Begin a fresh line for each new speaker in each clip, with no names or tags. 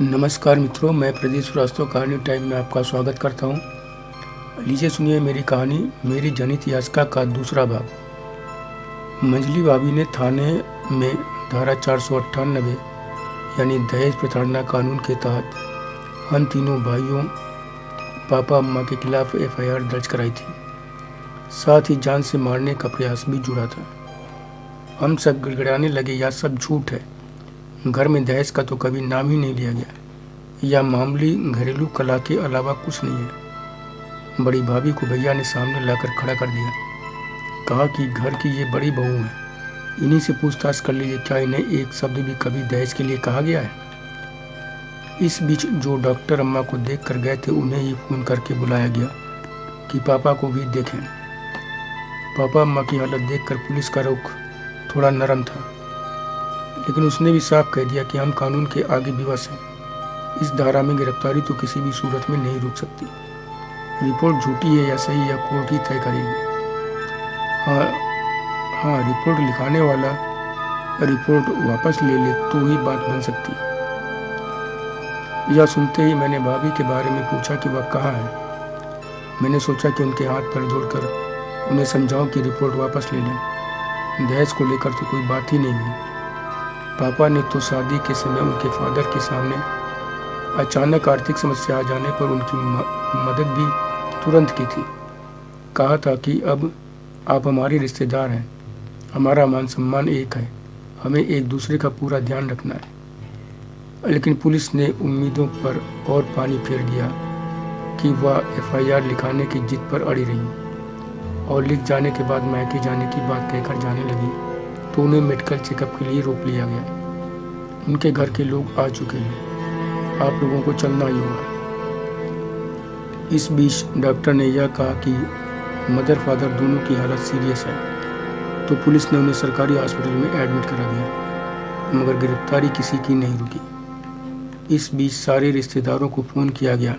नमस्कार मित्रों, मैं प्रदीप श्रीवास्तव कहानी टाइम में आपका स्वागत करता हूँ। लीजिए सुनिए मेरी कहानी, मेरी जनित याचिका का दूसरा भाग। मंजली भाभी ने थाने में धारा 498 यानी दहेज प्रताड़ना कानून के तहत हम तीनों भाइयों पापा अम्मा के खिलाफ FIR दर्ज कराई थी। साथ ही जान से मारने का प्रयास भी जुड़ा था। हम सब गिड़गिड़ाने लगे, यह सब झूठ है, घर में दहेज का तो कभी नाम ही नहीं लिया गया, यह मामूली घरेलू कला के अलावा कुछ नहीं है। बड़ी भाभी को भैया ने सामने लाकर खड़ा कर दिया, कहा कि घर की ये बड़ी बहू है, इन्हीं से पूछताछ कर लीजिए, क्या इन्हें एक शब्द भी कभी दहेज के लिए कहा गया है। इस बीच जो डॉक्टर अम्मा को देख कर गए थे उन्हें ही फ़ोन करके बुलाया गया कि पापा को भी देखें। पापा अम्मा की हालत देखकर पुलिस का रुख थोड़ा नरम था, लेकिन उसने भी साफ कह दिया कि हम कानून के आगे विवश हैं। इस धारा में गिरफ्तारी तो किसी भी सूरत में नहीं रुक सकती। रिपोर्ट झूठी है या सही, यह कोर्ट ही तय करेगी। हाँ, रिपोर्ट लिखाने वाला रिपोर्ट वापस ले ले तो ही बात बन सकती। यह सुनते ही मैंने भाभी के बारे में पूछा कि वह कहाँ है। मैंने सोचा कि उनके हाथ पर जोड़कर उन्हें समझाऊं कि रिपोर्ट वापस ले लें। दहेज को लेकर तो कोई बात ही नहीं हुई। पापा ने तो शादी के समय उनके फादर के सामने अचानक आर्थिक समस्या आ जाने पर उनकी मदद भी तुरंत की थी। कहा था कि अब आप हमारे रिश्तेदार हैं, हमारा मान सम्मान एक है, हमें एक दूसरे का पूरा ध्यान रखना है। लेकिन पुलिस ने उम्मीदों पर और पानी फेर दिया कि वह FIR लिखाने की जिद पर अड़ी रही और लिख जाने के बाद मैके जाने की बात कहकर जाने लगी तो उन्हें मेडिकल चेकअप के लिए रोक लिया गया। उनके घर के लोग आ चुके हैं, आप लोगों को चलना ही होगा। इस बीच डॉक्टर ने यह कहा कि मदर फादर दोनों की हालत सीरियस है, तो पुलिस ने उन्हें सरकारी हॉस्पिटल में एडमिट करा दिया, मगर गिरफ्तारी किसी की नहीं रुकी। इस बीच सारे रिश्तेदारों को फ़ोन किया गया,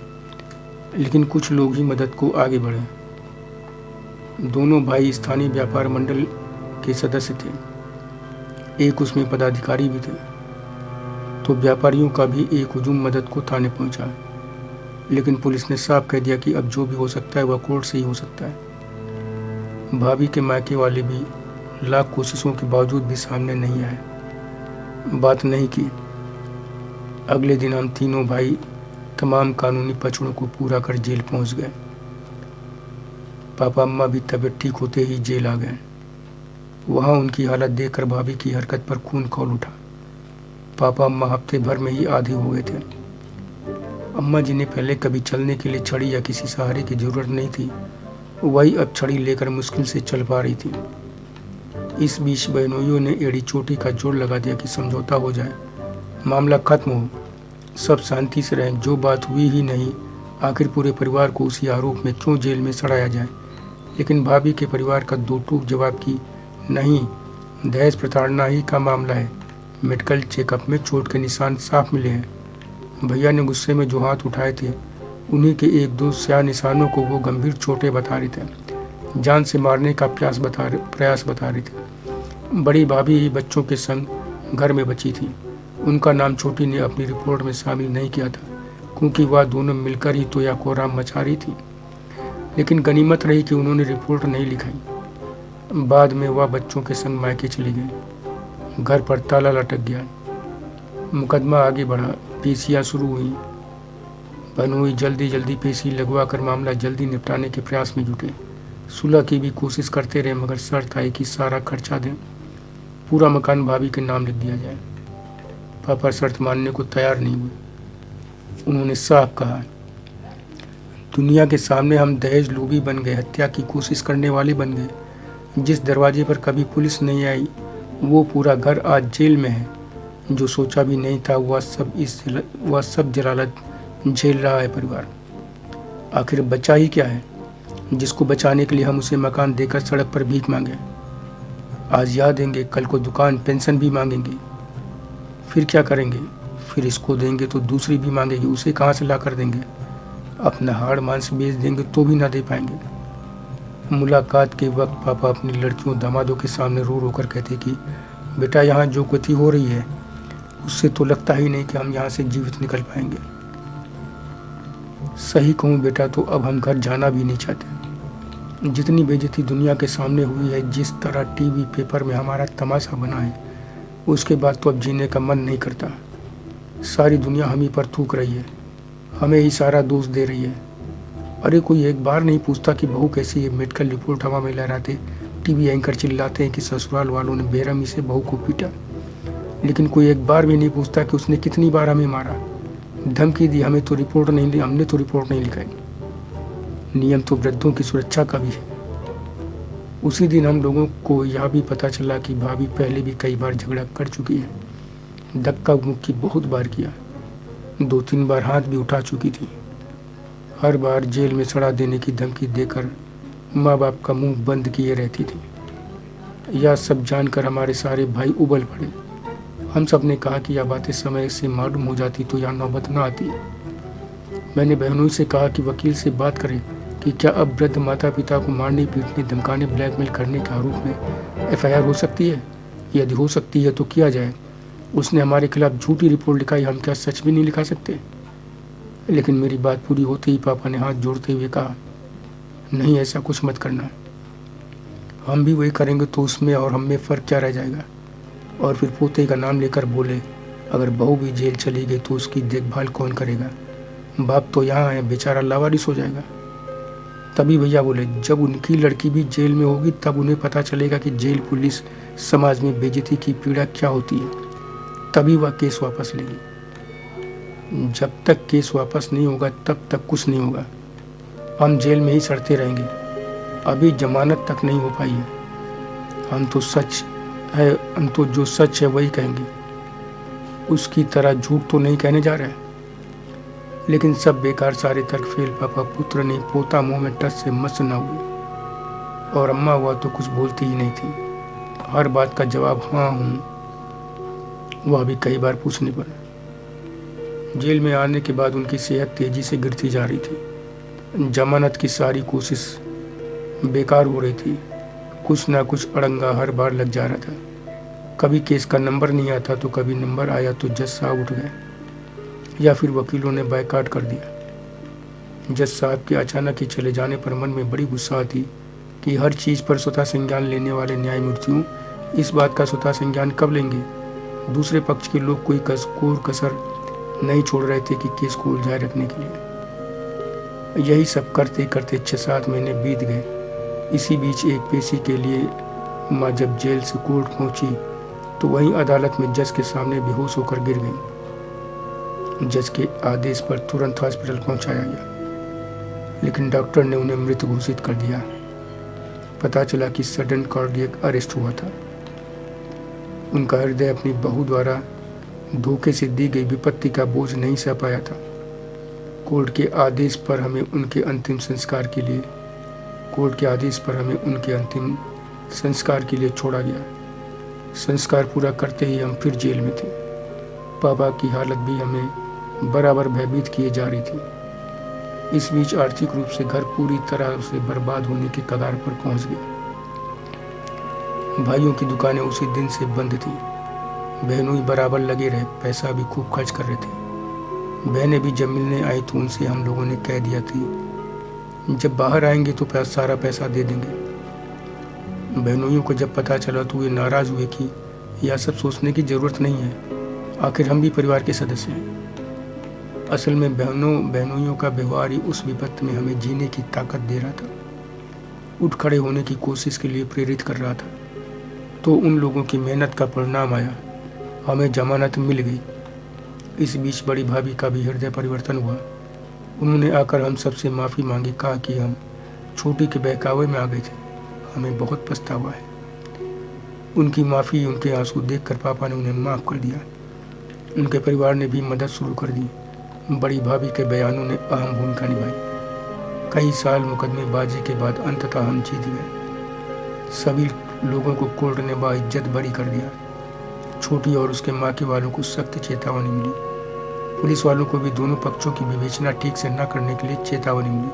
लेकिन कुछ लोग ही मदद को आगे बढ़े। दोनों भाई स्थानीय व्यापार मंडल के सदस्य थे, एक उसमें पदाधिकारी भी थे, तो व्यापारियों का भी एक हुजूम मदद को थाने पहुंचा। लेकिन पुलिस ने साफ कह दिया कि अब जो भी हो सकता है वह कोर्ट से ही हो सकता है। भाभी के मायके वाले भी लाख कोशिशों के बावजूद भी सामने नहीं आए, बात नहीं की। अगले दिन हम तीनों भाई तमाम कानूनी पचड़ों को पूरा कर जेल पहुंच गए। पापा अम्मा भी तबीयत ठीक होते ही जेल आ गए। वहाँ उनकी हालत देखकर भाभी की हरकत पर खून खौल उठा। पापा अम्मा हफ्ते भर में ही आधे हो गए थे। अम्मा जिन्हें पहले कभी चलने के लिए छड़ी या किसी सहारे की जरूरत नहीं थी, वही अब छड़ी लेकर मुश्किल से चल पा रही थी। इस बीच बहनोइयों ने एड़ी चोटी का जोर लगा दिया कि समझौता हो जाए, मामला खत्म हो, सब शांति से रहें। जो बात हुई ही नहीं, आखिर पूरे परिवार को उसी आरोप में क्यों जेल में सड़ाया जाए। लेकिन भाभी के परिवार का दो टूक जवाब की नहीं, दहेज प्रताड़ना ही का मामला है, मेडिकल चेकअप में चोट के निशान साफ मिले हैं। भैया ने गुस्से में जो हाथ उठाए थे उन्हीं के एक दो स्याह निशानों को वो गंभीर चोटें बता रहे थे, जान से मारने का प्रयास बता रहे थे। बड़ी भाभी ही बच्चों के संग घर में बची थी। उनका नाम छोटी ने अपनी रिपोर्ट में शामिल नहीं किया था, क्योंकि वह दोनों मिलकर ही तो या कोहराम मचा रही थी। लेकिन गनीमत रही कि उन्होंने रिपोर्ट नहीं लिखाई। बाद में वह बच्चों के संग मायके चली गई। घर पर ताला लटक गया। मुकदमा आगे बढ़ा, पेशियाँ शुरू हुई। बहनोई जल्दी पेशी लगवा कर मामला जल्दी निपटाने के प्रयास में जुटे। सुलह की भी कोशिश करते रहे, मगर शर्त आई कि सारा खर्चा दें, पूरा मकान भाभी के नाम लिख दिया जाए। पापा शर्त मानने को तैयार नहीं हुए। उन्होंने साफ कहा, दुनिया के सामने हम दहेज लोभी बन गए, हत्या की कोशिश करने वाले बन गए। जिस दरवाजे पर कभी पुलिस नहीं आई, वो पूरा घर आज जेल में है। जो सोचा भी नहीं था वह सब जलालत झेल रहा है परिवार। आखिर बचा ही क्या है जिसको बचाने के लिए हम उसे मकान देकर सड़क पर भीख मांगे। आज यह देंगे, कल को दुकान पेंशन भी मांगेंगे। फिर क्या करेंगे? फिर इसको देंगे तो दूसरी भी मांगेगी, उसे कहाँ से ला कर देंगे? अपना हाड़ मांस बेच देंगे तो भी ना दे पाएंगे। मुलाकात के वक्त पापा अपनी लड़कियों दामादों के सामने रो रो कर कहते कि बेटा यहाँ जो गति हो रही है उससे तो लगता ही नहीं कि हम यहाँ से जीवित निकल पाएंगे। सही कहूँ बेटा तो अब हम घर जाना भी नहीं चाहते। जितनी बेइज्जती दुनिया के सामने हुई है, जिस तरह टीवी पेपर में हमारा तमाशा बना है, उसके बाद तो अब जीने का मन नहीं करता। सारी दुनिया हम ही पर थूक रही है, हमें ही सारा दोष दे रही है। अरे कोई एक बार नहीं पूछता कि बहू कैसी है। मेडिकल रिपोर्ट हवा में लहराते टीवी एंकर चिल्लाते हैं कि ससुराल वालों ने बेरहमी से बहू को पीटा, लेकिन कोई एक बार भी नहीं पूछता कि उसने कितनी बार हमें मारा, धमकी दी। हमने तो रिपोर्ट नहीं लिखाई। नियम तो वृद्धों की सुरक्षा का भी है। उसी दिन हम लोगों को यह भी पता चला कि भाभी पहले भी कई बार झगड़ा कर चुकी है। धक्का मुक्की बहुत बार किया, 2-3 बार हाथ भी उठा चुकी थी। हर बार जेल में सड़ा देने की धमकी देकर माँ बाप का मुंह बंद किए रहती थी। यह सब जानकर हमारे सारे भाई उबल पड़े। हम सब ने कहा कि यह बातें समय से मालूम हो जाती तो यह नौबत न आती। मैंने बहनों से कहा कि वकील से बात करें कि क्या अब वृद्ध माता पिता को मारने, पीटने, धमकाने, ब्लैकमेल करने के आरोप में एफआईआर हो सकती है। यदि हो सकती है तो किया जाए। उसने हमारे खिलाफ झूठी रिपोर्ट लिखाई, हम क्या सच भी नहीं लिखा सकते? लेकिन मेरी बात पूरी होते ही पापा ने हाथ जोड़ते हुए कहा, नहीं ऐसा कुछ मत करना। हम भी वही करेंगे तो उसमें और हम में फ़र्क क्या रह जाएगा। और फिर पोते का नाम लेकर बोले, अगर बहू भी जेल चली गई तो उसकी देखभाल कौन करेगा? बाप तो यहाँ है, बेचारा लावारिस हो जाएगा। तभी भैया बोले, जब उनकी लड़की भी जेल में होगी तब उन्हें पता चलेगा कि जेल, पुलिस, समाज में बेइज्जती की पीड़ा क्या होती है। तभी वह केस वापस लेगी। जब तक केस वापस नहीं होगा तब तक कुछ नहीं होगा। हम जेल में ही सड़ते रहेंगे। अभी जमानत तक नहीं हो पाई है। हम तो जो सच है वही कहेंगे। उसकी तरह झूठ तो नहीं कहने जा रहे। लेकिन सब बेकार, सारे तर्क फेल। पापा पुत्र नहीं, पोता मुंह में टस से मस न हुए। और अम्मा हुआ तो कुछ बोलती ही नहीं थी। हर बात का जवाब हाँ हूँ, वह भी कई बार पूछने पर। जेल में आने के बाद उनकी सेहत तेजी से गिरती जा रही थी। जमानत की सारी कोशिश बेकार हो रही थी। कुछ ना कुछ अड़ंगा हर बार लग जा रहा था। कभी केस का नंबर नहीं आता तो कभी नंबर आया तो जज साहब उठ गए या फिर वकीलों ने बायकाट कर दिया। जज साहब के अचानक ही चले जाने पर मन में बड़ी गुस्सा आती कि हर चीज़ पर स्वतः संज्ञान लेने वाले न्यायमूर्तियों इस बात का स्वतः संज्ञान कब लेंगे? दूसरे पक्ष के लोग कोई कसर नहीं छोड़ रहे थे कि केस को उलझाए रखने के लिए। यही सब करते करते 6-7 महीने बीत गए। इसी बीच एक पेशी के लिए माँ जब जेल से कोर्ट पहुंची तो वहीं अदालत में जज के सामने बेहोश होकर गिर गई। जज के आदेश पर तुरंत हॉस्पिटल पहुंचाया गया, लेकिन डॉक्टर ने उन्हें मृत घोषित कर दिया। पता चला कि सडन कार्डियक अरेस्ट हुआ था। उनका हृदय अपनी बहू द्वारा धोखे से दी गई विपत्ति का बोझ नहीं सह पाया था। कोर्ट के आदेश पर हमें उनके अंतिम संस्कार के लिए छोड़ा गया। संस्कार पूरा करते ही हम फिर जेल में थे। पापा की हालत भी हमें बराबर भयभीत किए जा रही थी। इस बीच आर्थिक रूप से घर पूरी तरह से बर्बाद होने के कगार पर पहुंच गया। भाइयों की दुकानें उसी दिन से बंद थी। बहनों ही बराबर लगे रहे, पैसा भी खूब खर्च कर रहे थे। बहनें भी जब मिलने आई तो उनसे हम लोगों ने कह दिया थी जब बाहर आएंगे तो सारा पैसा दे देंगे। बहनोइयों को जब पता चला तो वे नाराज़ हुए कि यह सब सोचने की ज़रूरत नहीं है, आखिर हम भी परिवार के सदस्य हैं। असल में बहनोइयों का व्यवहार ही उस विपत्ति में हमें जीने की ताकत दे रहा था, उठ खड़े होने की कोशिश के लिए प्रेरित कर रहा था। तो उन लोगों की मेहनत का परिणाम आया, हमें जमानत मिल गई। इस बीच बड़ी भाभी का भी हृदय परिवर्तन हुआ। उन्होंने आकर हम सबसे माफ़ी मांगी, कहा कि हम छोटी के बहकावे में आ गए थे, हमें बहुत पछतावा है। उनकी माफ़ी, उनके आंसू देखकर पापा ने उन्हें माफ़ कर दिया। उनके परिवार ने भी मदद शुरू कर दी। बड़ी भाभी के बयानों ने अहम भूमिका निभाई। कई साल मुकदमेबाजी के बाद अंततः हम जीत गए। सभी लोगों को कोर्ट ने बाइज्जत बरी कर दिया। छोटी और उसके माँ के वालों को सख्त चेतावनी मिली। पुलिस वालों को भी दोनों पक्षों की विवेचना ठीक से न करने के लिए चेतावनी मिली।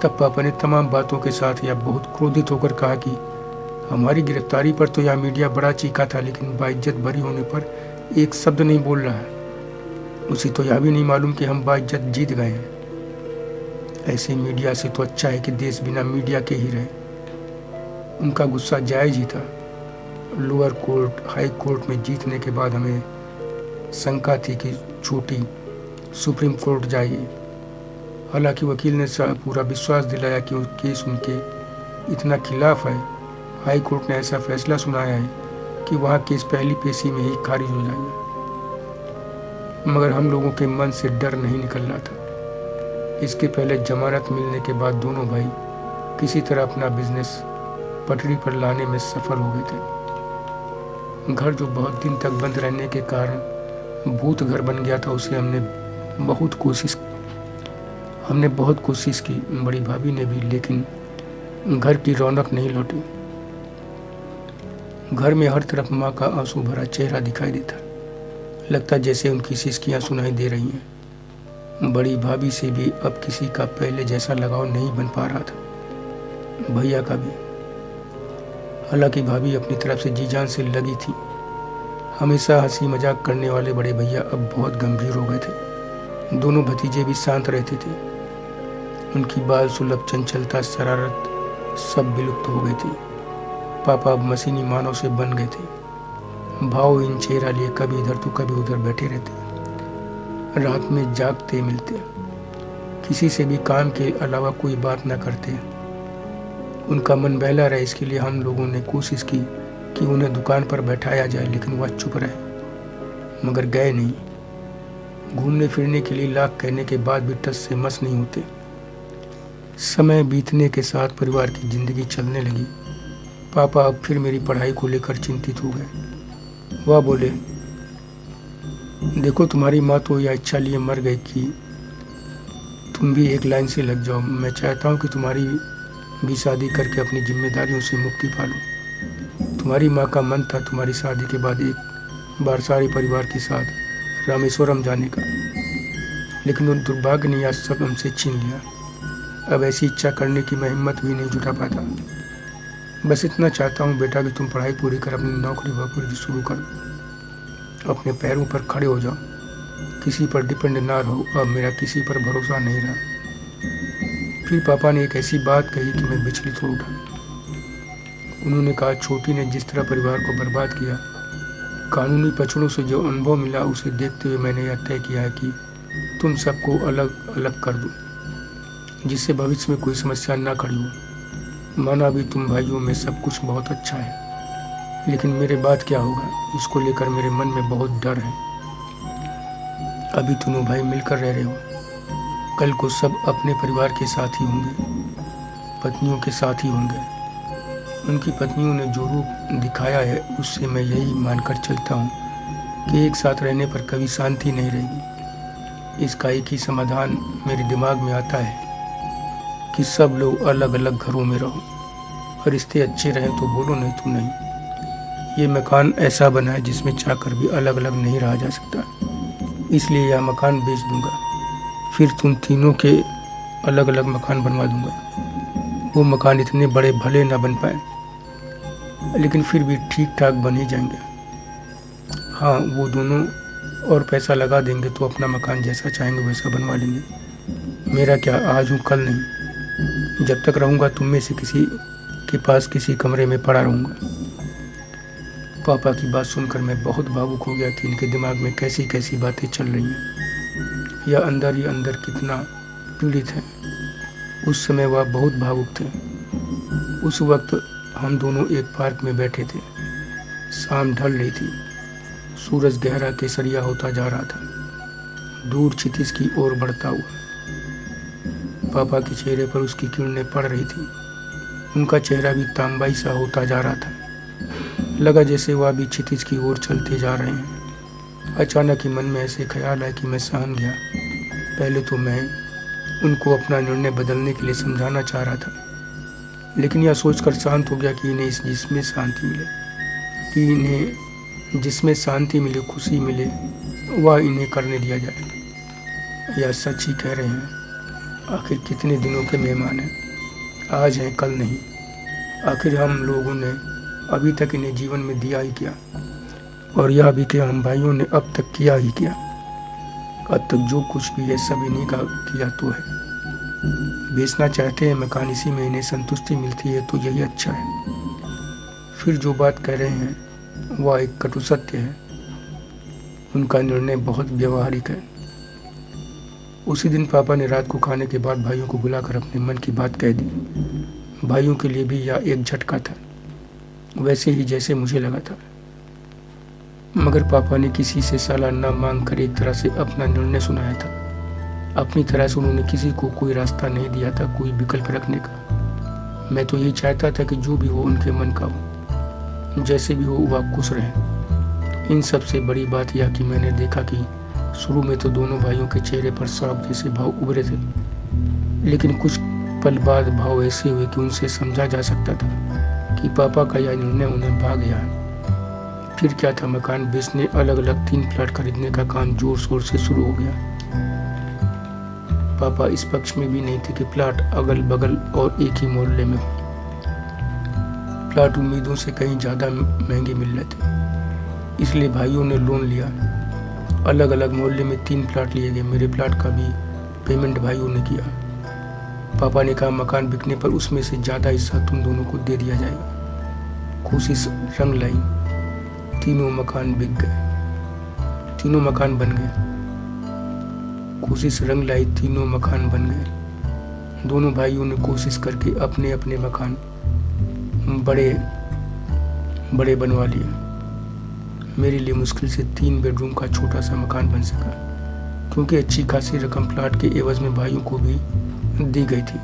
तब पापा ने तमाम बातों के साथ या बहुत क्रोधित होकर कहा कि हमारी गिरफ्तारी पर तो यह मीडिया बड़ा चीखा था, लेकिन बाइज्जत बरी होने पर एक शब्द नहीं बोल रहा है। उसे तो यह भी नहीं मालूम कि हम बाइज्जत जीत गए हैं। ऐसे मीडिया से तो अच्छा है कि देश बिना मीडिया के ही रहे। उनका गुस्सा जायज ही था। लोअर कोर्ट, हाई कोर्ट में जीतने के बाद हमें शंका थी कि छोटी सुप्रीम कोर्ट जाइए। हालांकि वकील ने पूरा विश्वास दिलाया कि वो केस उनके इतना खिलाफ है, हाई कोर्ट ने ऐसा फैसला सुनाया है कि वहाँ केस पहली पेशी में ही खारिज हो जाएगा। मगर हम लोगों के मन से डर नहीं निकल रहा था। इसके पहले जमानत मिलने के बाद दोनों भाई किसी तरह अपना बिजनेस पटरी पर लाने में सफल हो गए थे। घर जो बहुत दिन तक बंद रहने के कारण भूत घर बन गया था, उसे हमने बहुत कोशिश की, बड़ी भाभी ने भी, लेकिन घर की रौनक नहीं लौटी। घर में हर तरफ माँ का आंसू भरा चेहरा दिखाई देता, लगता जैसे उनकी सिसकियाँ सुनाई दे रही हैं। बड़ी भाभी से भी अब किसी का पहले जैसा लगाव नहीं बन पा रहा था, भैया का भी। हालांकि भाभी अपनी तरफ से जी जान से लगी थी। हमेशा हंसी मजाक करने वाले बड़े भैया अब बहुत गंभीर हो गए थे। दोनों भतीजे भी शांत रहते थे। उनकी बाल सुलभ चंचलता, शरारत सब विलुप्त हो गई थी। पापा अब मशीनी मानव से बन गए थे। भाव इन चेहरा लिए कभी इधर तो कभी उधर बैठे रहते। रात में जागते मिलते, किसी से भी काम के अलावा कोई बात न करते। उनका मन बहला रहे, इसके लिए हम लोगों ने कोशिश की कि उन्हें दुकान पर बैठाया जाए, लेकिन वह चुप रहे। मगर गए नहीं। घूमने फिरने के लिए लाख कहने के बाद भी टस से मस नहीं होते। समय बीतने के साथ परिवार की जिंदगी चलने लगी। पापा अब फिर मेरी पढ़ाई को लेकर चिंतित हो गए। वह बोले, देखो तुम्हारी माँ तो यह इच्छा लिए मर गई कि तुम भी एक लाइन से लग जाओ। मैं चाहता हूँ कि तुम्हारी भी शादी करके अपनी जिम्मेदारियों से मुक्ति पालो। तुम्हारी माँ का मन था तुम्हारी शादी के बाद एक बार सारे परिवार के साथ रामेश्वरम जाने का, लेकिन उन दुर्भाग्य ने यह सब हमसे छीन लिया। अब ऐसी इच्छा करने की मैं हिम्मत भी नहीं जुटा पाता। बस इतना चाहता हूँ बेटा कि तुम पढ़ाई पूरी कर अपनी नौकरी वोकरी शुरू करो, अपने पैरों पर खड़े हो जाओ, किसी पर डिपेंड ना रहो। अब मेरा किसी पर भरोसा नहीं रहा। फिर पापा ने एक ऐसी बात कही कि मैं विचलित हो उठा। उन्होंने कहा, छोटी ने जिस तरह परिवार को बर्बाद किया, कानूनी पक्षों से जो अनुभव मिला, उसे देखते हुए मैंने यह तय किया है कि तुम सबको अलग अलग कर दूं, जिससे भविष्य में कोई समस्या ना खड़ी हो। माना अभी तुम भाइयों में सब कुछ बहुत अच्छा है, लेकिन मेरे बाद क्या होगा, इसको लेकर मेरे मन में बहुत डर है। अभी दोनों भाई मिलकर रह रहे हो, कल को सब अपने परिवार के साथ ही होंगे, पत्नियों के साथ ही होंगे। उनकी पत्नियों ने जो रूप दिखाया है, उससे मैं यही मानकर चलता हूँ कि एक साथ रहने पर कभी शांति नहीं रहेगी। इसका एक ही समाधान मेरे दिमाग में आता है कि सब लोग अलग अलग घरों में रहो। रिश्ते अच्छे रहें तो बोलो, नहीं तो नहीं। ये मकान ऐसा बना है जिसमें चाहकर भी अलग अलग नहीं रहा जा सकता, इसलिए यह मकान बेच दूंगा। फिर तुम तीनों के अलग अलग मकान बनवा दूंगा। वो मकान इतने बड़े भले ना बन पाए, लेकिन फिर भी ठीक ठाक बन ही जाएंगे। हाँ, वो दोनों और पैसा लगा देंगे तो अपना मकान जैसा चाहेंगे वैसा बनवा लेंगे। मेरा क्या, आज हूँ कल नहीं। जब तक रहूँगा तुम में से किसी के पास किसी कमरे में पड़ा रहूँगा। पापा की बात सुनकर मैं बहुत भावुक हो गया कि इनके दिमाग में कैसी कैसी बातें चल रही हैं। यह अंदर ही अंदर कितना पीड़ित है। उस समय वह बहुत भावुक थे। उस वक्त हम दोनों एक पार्क में बैठे थे। शाम ढल रही थी। सूरज गहरा केसरिया होता जा रहा था, दूर क्षितिज की ओर बढ़ता हुआ। पापा के चेहरे पर उसकी किरणें पड़ रही थी। उनका चेहरा भी तांबाई सा होता जा रहा था। लगा जैसे वह भी क्षितिज की ओर चलते जा रहे हैं। अचानक ही मन में ऐसे ख्याल आया कि मैं सहम गया। पहले तो मैं उनको अपना निर्णय बदलने के लिए समझाना चाह रहा था, लेकिन यह सोचकर शांत हो गया कि इन्हें जिसमें शांति मिले, खुशी मिले, वह इन्हें करने दिया जाए। यह सच ही कह रहे हैं। आखिर कितने दिनों के मेहमान हैं, आज हैं कल नहीं। आखिर हम लोगों ने अभी तक इन्हें जीवन में दिया ही क्या। और यह भी कि हम भाइयों ने अब तक किया ही क्या। अब तक जो कुछ भी है सब इन्हीं का किया तो है। बेचना चाहते हैं मकान, इसी में इन्हें संतुष्टि मिलती है तो यही अच्छा है। फिर जो बात कह रहे हैं वह एक कटु सत्य है। उनका निर्णय बहुत व्यवहारिक है। उसी दिन पापा ने रात को खाने के बाद भाइयों को बुलाकर अपने मन की बात कह दी। भाइयों के लिए भी यह एक झटका था, वैसे ही जैसे मुझे लगा था। मगर पापा ने किसी से सलाह न मांग कर एक तरह से अपना निर्णय सुनाया था। अपनी तरह से उन्होंने किसी को कोई रास्ता नहीं दिया था, कोई विकल्प रखने का। मैं तो यही चाहता था कि जो भी हो उनके मन का हो, जैसे भी हो वह खुश रहे। इन सबसे बड़ी बात यह कि मैंने देखा कि शुरू में तो दोनों भाइयों के चेहरे पर सांप जैसे भाव उभरे थे, लेकिन कुछ पल बाद भाव ऐसे हुए कि उनसे समझा जा सकता था कि पापा का यह निर्णय उन्हें भा गया है। फिर क्या था, मकान बेचने, अलग अलग 3 प्लाट खरीदने का काम जोर शोर से शुरू हो गया। पापा इस पक्ष में भी नहीं थे कि प्लाट अगल बगल और एक ही मोहल्ले में हो। प्लाट उम्मीदों से कहीं ज़्यादा महंगे मिल रहे थे, इसलिए भाइयों ने लोन लिया। अलग अलग मोहल्ले में 3 प्लाट लिए गए। मेरे प्लाट का भी पेमेंट भाइयों ने किया। पापा ने कहा मकान बिकने पर उसमें से ज़्यादा हिस्सा तुम दोनों को दे दिया जाएगा। कोशिश रंग लाई, तीनों मकान बिक गए, तीनों मकान बन गए। कोशिश रंग लाई, तीनों मकान बन गए। दोनों भाइयों ने कोशिश करके अपने अपने मकान बड़े बड़े बनवा लिए। मेरे लिए मुश्किल से 3 बेडरूम का छोटा सा मकान बन सका, क्योंकि अच्छी खासी रकम प्लाट के एवज में भाइयों को भी दी गई थी।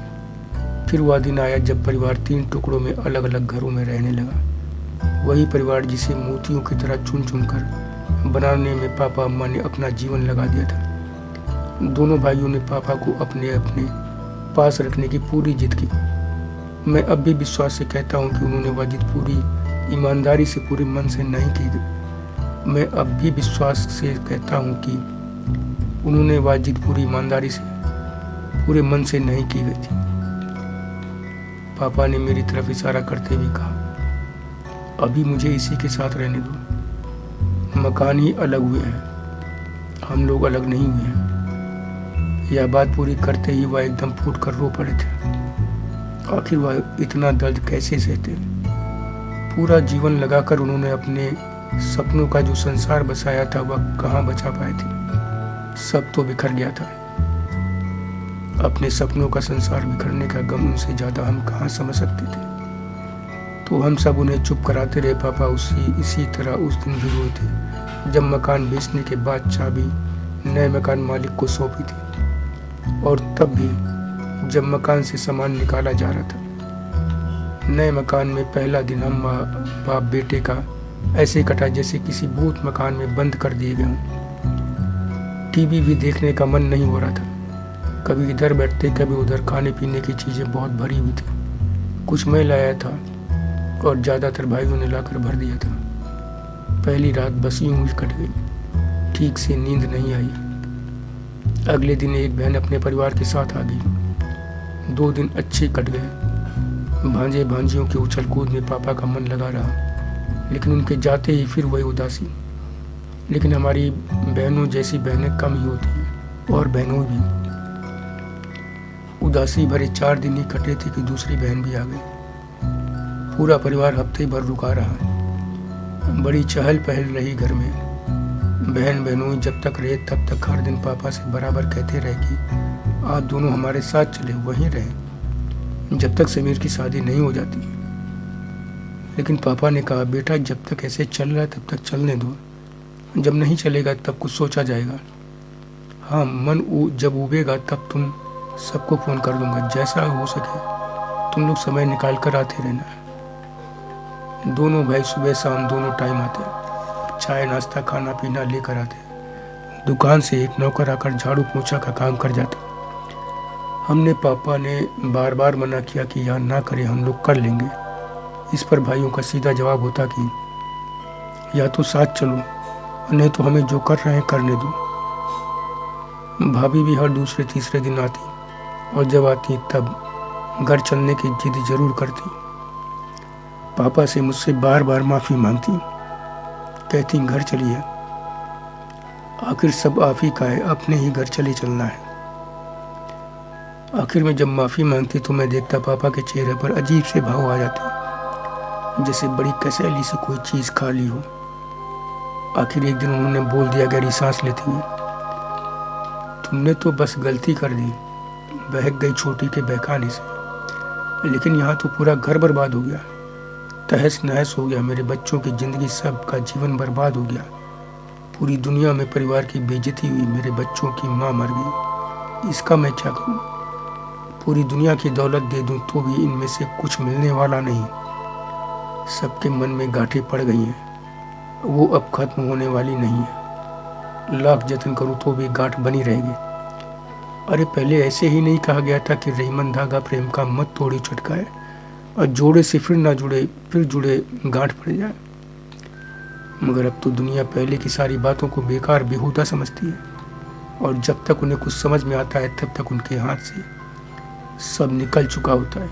फिर वह दिन आया जब परिवार 3 टुकड़ों में अलग अलग घरों में रहने लगा। वही परिवार जिसे मोतियों की तरह चुन चुन कर बनाने में पापा अम्मा ने अपना जीवन लगा दिया था। दोनों भाइयों ने पापा को अपने अपने पास रखने की पूरी जिद की। मैं अब भी विश्वास से कहता हूँ कि उन्होंने वह जिद पूरी ईमानदारी से, पूरे मन से नहीं की। मैं अब भी विश्वास से कहता हूँ कि उन्होंने वह जिद पूरी ईमानदारी से, पूरे मन से नहीं की गई थी। पापा ने मेरी तरफ इशारा करते हुए कहा, अभी मुझे इसी के साथ रहने दो। मकान ही अलग हुए हैं, हम लोग अलग नहीं हुए हैं। यह बात पूरी करते ही वह एकदम फूट कर रो पड़े थे। आखिर वह इतना दर्द कैसे सहते। पूरा जीवन लगाकर उन्होंने अपने सपनों का जो संसार बसाया था वह कहाँ बचा पाए थे। सब तो बिखर गया था। अपने सपनों का संसार बिखरने का गम उनसे ज्यादा हम कहाँ समझ सकते थे। तो हम सब उन्हें चुप कराते रहे। पापा इसी तरह उस दिन भी रोए थे जब मकान बेचने के बाद चाबी नए मकान मालिक को सौंपी थी, और तब भी जब मकान से सामान निकाला जा रहा था। नए मकान में पहला दिन हम माँ बाप बेटे का ऐसे कटा जैसे किसी भूत मकान में बंद कर दिए गए हों। टीवी भी देखने का मन नहीं हो रहा था। कभी इधर बैठते, कभी उधर। खाने पीने की चीज़ें बहुत भरी हुई थी। कुछ मैं लाया था और ज़्यादातर भाइयों ने लाकर भर दिया था। पहली रात बस यूं ही कट गई। ठीक से नींद नहीं आई। अगले दिन एक बहन अपने परिवार के साथ आ गई। 2 दिन अच्छे कट गए। भांजे भांजियों की उछल कूद में पापा का मन लगा रहा, लेकिन उनके जाते ही फिर वही उदासी। लेकिन हमारी बहनों जैसी बहनें कम ही होती हैं, और बहनों भी। उदासी भरे 4 दिन ही कटे थे कि दूसरी बहन भी आ गई। पूरा परिवार हफ्ते भर रुका रहा। बड़ी चहल पहल रही घर में। बहन बहनोई जब तक रहे तब तक हर दिन पापा से बराबर कहते रहे कि आप दोनों हमारे साथ चले, वहीं रहें जब तक समीर की शादी नहीं हो जाती। लेकिन पापा ने कहा, बेटा जब तक ऐसे चल रहा है तब तक चलने दो, जब नहीं चलेगा तब कुछ सोचा जाएगा। हाँ, मन जब उबेगा तब तुम सबको फ़ोन कर दूंगा। जैसा हो सके तुम लोग समय निकाल कर आते रहना। दोनों भाई सुबह शाम दोनों टाइम आते, चाय नाश्ता खाना पीना लेकर आते। दुकान से एक नौकर आकर झाड़ू पोछा का काम कर जाता। हमने पापा ने बार बार मना किया कि यह ना करें, हम लोग कर लेंगे। इस पर भाइयों का सीधा जवाब होता कि या तो साथ चलो, नहीं तो हमें जो कर रहे हैं करने दो। भाभी भी हर दूसरे तीसरे दिन आती, और जब आती तब घर चलने की जिद जरूर करती। पापा से मुझसे बार बार माफ़ी मांगती, कहती घर चलिए, आखिर सब आप ही का है, अपने ही घर चले चलना है। आखिर में जब माफ़ी मांगती तो मैं देखता पापा के चेहरे पर अजीब से भाव आ जाते, जैसे बड़ी कसैली से कोई चीज़ खा ली हो। आखिर एक दिन उन्होंने बोल दिया गहरी सांस लेते हुए, तुमने तो बस गलती कर दी, बहक गई छोटी के बहकाने से, लेकिन यहाँ तो पूरा घर बर्बाद हो गया, तहस नहस हो गया, मेरे बच्चों की ज़िंदगी, सबका जीवन बर्बाद हो गया। पूरी दुनिया में परिवार की बेइज्जती हुई, मेरे बच्चों की माँ मर गई, इसका मैं क्या करूँ? पूरी दुनिया की दौलत दे दूँ तो भी इनमें से कुछ मिलने वाला नहीं। सबके मन में गांठें पड़ गई हैं, वो अब खत्म होने वाली नहीं है। लाख जतन करूँ तो भी गांठ बनी रहेगी। अरे पहले ऐसे ही नहीं कहा गया था कि रहीमन धागा प्रेम का मत तोड़ी चटकाए, और जोड़े से फिर ना जुड़े, फिर जुड़े गांठ पड़ जाए। मगर अब तो दुनिया पहले की सारी बातों को बेकार बेहुदा समझती है, और जब तक उन्हें कुछ समझ में आता है तब तक उनके हाथ से सब निकल चुका होता है।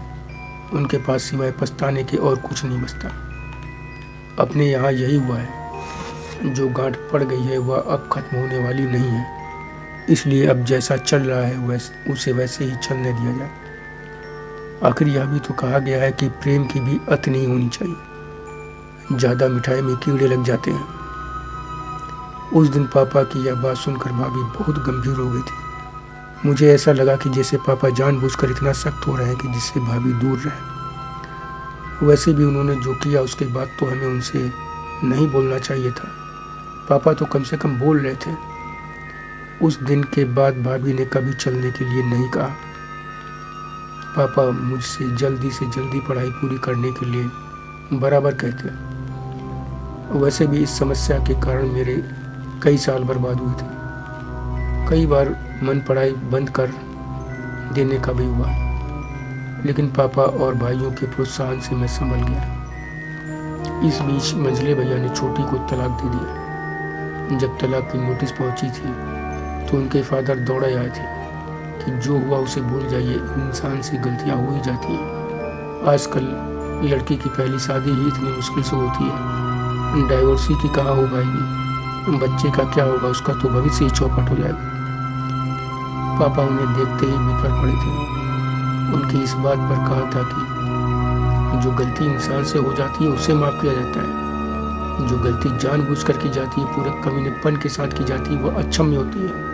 उनके पास सिवाय पछताने के और कुछ नहीं बचता। अपने यहाँ यही हुआ है, जो गांठ पड़ गई है वह अब खत्म होने वाली नहीं है, इसलिए अब जैसा चल रहा है उसे वैसे ही चलने दिया जाए। आखिर यह भी तो कहा गया है कि प्रेम की भी अत नहीं होनी चाहिए, ज़्यादा मिठाई में कीड़े लग जाते हैं। उस दिन पापा की यह बात सुनकर भाभी बहुत गंभीर हो गई थी। मुझे ऐसा लगा कि जैसे पापा जानबूझकर इतना सख्त हो रहे हैं कि जिससे भाभी दूर रहे। वैसे भी उन्होंने जो किया उसके बाद तो हमें उनसे नहीं बोलना चाहिए था। पापा तो कम से कम बोल रहे थे। उस दिन के बाद भाभी ने कभी चलने के लिए नहीं कहा। पापा मुझसे जल्दी से जल्दी पढ़ाई पूरी करने के लिए बराबर कहते। वैसे भी इस समस्या के कारण मेरे कई साल बर्बाद हुए थे। कई बार मन पढ़ाई बंद कर देने का भी हुआ, लेकिन पापा और भाइयों के प्रोत्साहन से मैं संभल गया। इस बीच मंझले भैया ने छोटी को तलाक दे दिया। जब तलाक की नोटिस पहुंची थी तो उनके फादर दौड़े आए थे कि जो हुआ उसे भूल जाइए, इंसान से गलतियां हो ही जाती हैं। आजकल लड़की की पहली शादी ही इतनी मुश्किल से होती है, डाइवोर्सी की कहाँ हो पाएगी, बच्चे का क्या होगा, उसका तो भविष्य ही चौपट हो जाएगा। पापा उन्हें देखते ही बिखर पड़े थे। उनकी इस बात पर कहा था कि जो गलती इंसान से हो जाती है उसे माफ किया जाता है, जो गलती जानबूझकर की जाती है, पूरे कमीनेपन के साथ की जाती है, वह अक्षम्य होती है।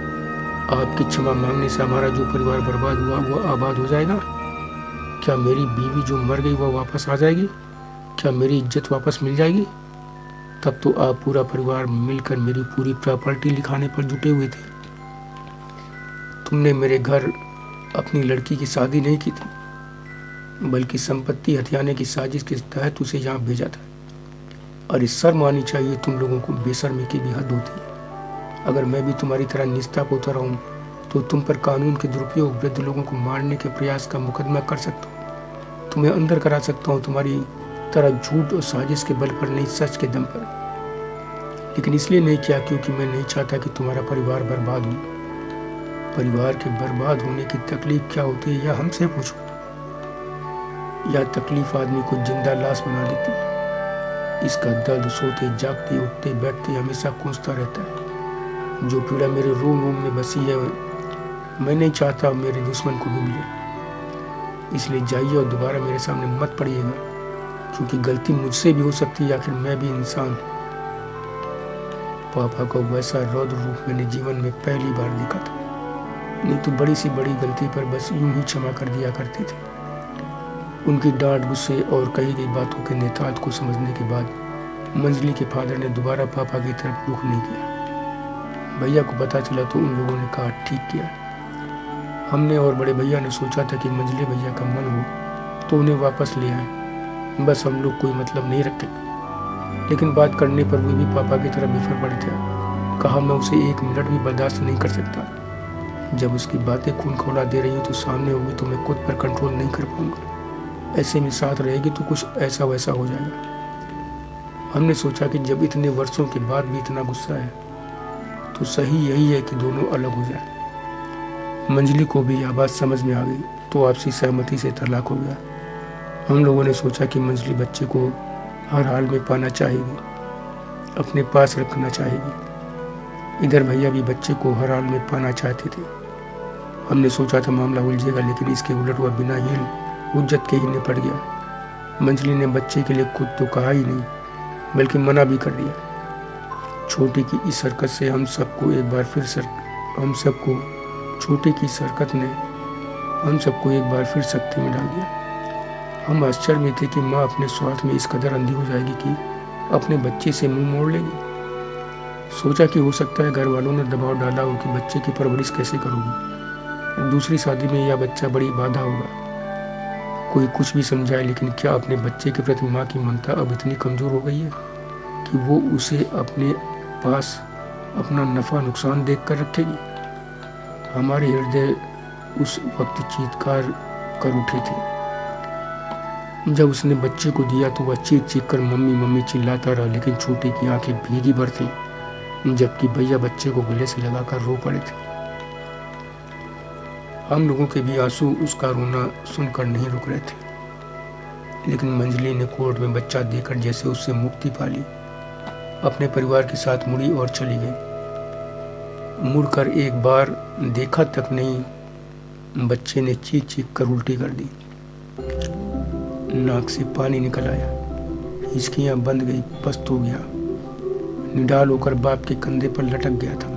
आपकी क्षमा मांगने से हमारा जो परिवार बर्बाद हुआ वह आबाद हो जाएगा? क्या मेरी बीवी जो मर गई वह वापस आ जाएगी? क्या मेरी इज्जत वापस मिल जाएगी? तब तो आप पूरा परिवार मिलकर मेरी पूरी प्रॉपर्टी लिखाने पर जुटे हुए थे। तुमने मेरे घर अपनी लड़की की शादी नहीं की थी, बल्कि संपत्ति हथियाने की साजिश के तहत उसे यहाँ भेजा था। और इस शर्म आनी चाहिए तुम लोगों को, बेशर्मी की भी हद होती है। अगर मैं भी तुम्हारी तरह निष्ठा पोता रहूं तो तुम पर कानून के दुरुपयोग, वृद्ध लोगों को मारने के प्रयास का मुकदमा कर सकता हूँ, तुम्हें अंदर करा सकता हूँ, तुम्हारी तरह झूठ और साजिश के बल पर नहीं, सच के दम पर। लेकिन इसलिए नहीं किया क्योंकि मैं नहीं चाहता कि तुम्हारा परिवार बर्बाद हो। परिवार के बर्बाद होने की तकलीफ क्या होती है, या हमसे पूछो। यह तकलीफ आदमी को जिंदा लाश बना देती है। इसका दर्द सोते जागते उठते बैठते हमेशा कूंजता रहता है। जो पीड़ा मेरे रोम रोम में बसी है मैं नहीं चाहता मेरे दुश्मन को भी मिले। इसलिए जाइए और दोबारा मेरे सामने मत पड़िएगा, क्योंकि गलती मुझसे भी हो सकती है, आखिर मैं भी इंसान। पापा को वैसा रौद्र रूप मैंने जीवन में पहली बार देखा था। नहीं तो बड़ी सी बड़ी गलती पर बस यूं ही क्षमा कर दिया करते थे। उनकी डांट, गुस्से और कही गई बातों के नेताज को समझने के बाद मंजली के फादर ने दोबारा पापा की तरफ रुख नहीं किया। भैया को पता चला तो उन लोगों ने कहा ठीक किया। हमने और बड़े भैया ने सोचा था कि मंजली भैया का मन हो तो उन्हें वापस ले आए, बस हम लोग कोई मतलब नहीं रखते। लेकिन बात करने पर वे भी पापा की तरफ बिफर पड़े थे। कहा मैं उसे एक मिनट भी बर्दाश्त नहीं कर सकता। जब उसकी बातें खून खौला दे रही हो तो सामने होगी तो मैं खुद पर कंट्रोल नहीं कर पाऊंगा। ऐसे में साथ रहेगी तो कुछ ऐसा वैसा हो जाएगा। हमने सोचा कि जब इतने वर्षों के बाद भी इतना गुस्सा है तो सही यही है कि दोनों अलग हो जाए। मंजली को भी यह बात समझ में आ गई तो आपसी सहमति से तलाक हो गया। हम लोगों ने सोचा कि मंजली बच्चे को हर हाल में पाना चाहेगी। अपने पास रखना चाहेगी। इधर भैया भी बच्चे को हर हाल में पाना चाहते थे। हमने सोचा था मामला उलझेगा, लेकिन इसके उलट वह बिना हील हुज्जत के ही निपट गया। मंजली ने बच्चे के लिए खुद तो कहा ही नहीं, बल्कि मना भी कर दिया। छोटी की इस हरकत से छोटे की इस हरकत ने हम सबको एक बार फिर सख्ती में डाल दिया। हम आश्चर्य में थे कि माँ अपने स्वार्थ में इस कदर अंधी हो जाएगी कि अपने बच्चे से मुंह मोड़ लेगी। सोचा कि हो सकता है घर वालों ने दबाव डाला हो कि बच्चे की परवरिश कैसे करोगी, दूसरी शादी में यह बच्चा बड़ी बाधा होगा। कोई कुछ भी समझाए, लेकिन क्या अपने बच्चे के प्रति माँ की ममता अब इतनी कमजोर हो गई है कि वो उसे अपने पास अपना नफा नुकसान देख कर रखेगी। हमारे हृदय उस वक्त चीत्कार कर उठे थे। जब उसने बच्चे को दिया तो वह चीख चीख कर मम्मी मम्मी चिल्लाता रहा, लेकिन छोटे की आंखें भीगी भर थीं, जबकि भैया बच्चे को गले से लगाकर रो पड़े थे। हम लोगों के भी आंसू उसका रोना सुनकर नहीं रुक रहे थे। लेकिन मंजली ने कोर्ट में बच्चा देकर जैसे उससे मुक्ति पा ली, अपने परिवार के साथ मुड़ी और चली गई। मुड़कर एक बार देखा तक नहीं, बच्चे ने चीख चीख कर उल्टी कर दी। नाक से पानी निकल आया, हिचकियां बंद गई, पस्त हो गया, निडाल होकर बाप के कंधे पर लटक गया था।